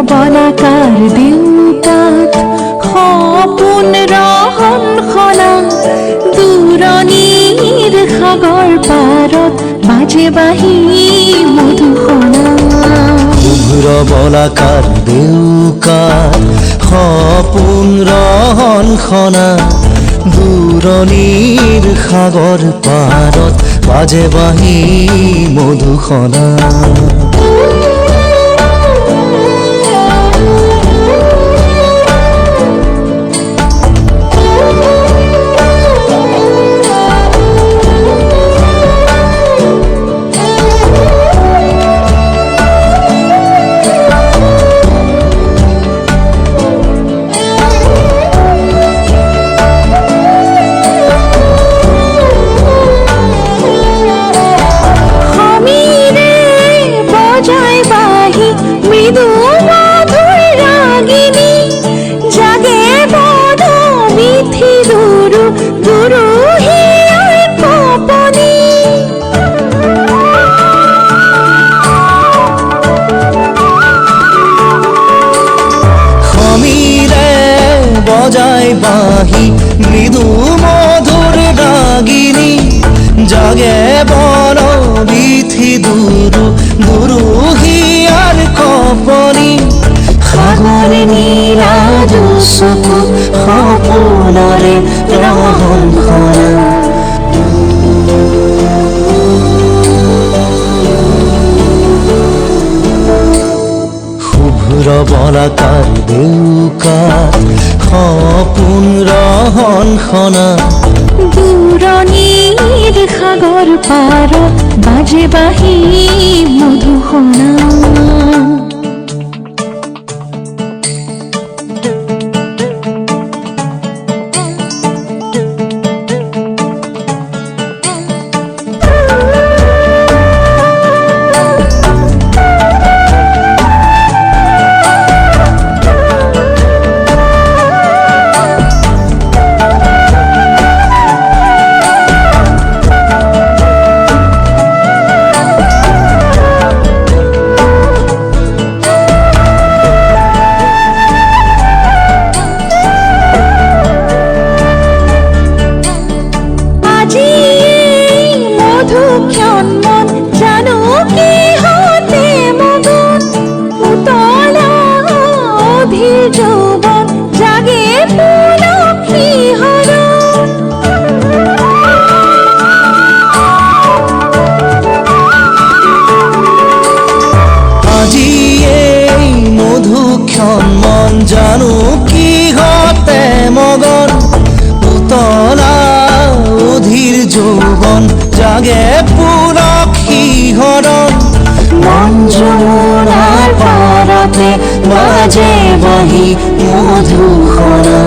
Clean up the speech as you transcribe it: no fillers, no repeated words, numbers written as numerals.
বলাকাৰ দেউতাত সপোন ৰহন খনা দূৰণিৰ সাগৰ পাৰত বাজে বাঁহী মধুসনা শুভ্ৰ বলাকাৰ দেউকাত সপোন ৰহন খনা দূৰণিৰ সাগৰ পাৰত বাজে বাঁহী মধুসনা মৃদু মধুর রাগিনী জাগে বড় মিঠি দুরু দুরু হিয়ার কপনি খমিরে বজায় বাঁহী মৃদু মধুর রাগিনী জাগে বড় মিঠি দুরু দুরু হিয়ার কপনি সাগৰ নীলা দুচকু সপোনৰে ৰহন খনা শুভ্ৰ বলাকাৰ দেউকাত সপোন ৰহন খনা দূৰণিৰ সাগৰ পাৰত বাজে বাঁহী মধুসনা যৌবন জাগে পুলকি হৰণ আজি এই মধুক্ষণ মন জানো কিহতে মগন উতলা অধীৰ যৌবন জাগে পুলকি হৰণ মন যমুনাৰ পাৰতে বাজে বাঁহী মধুসনা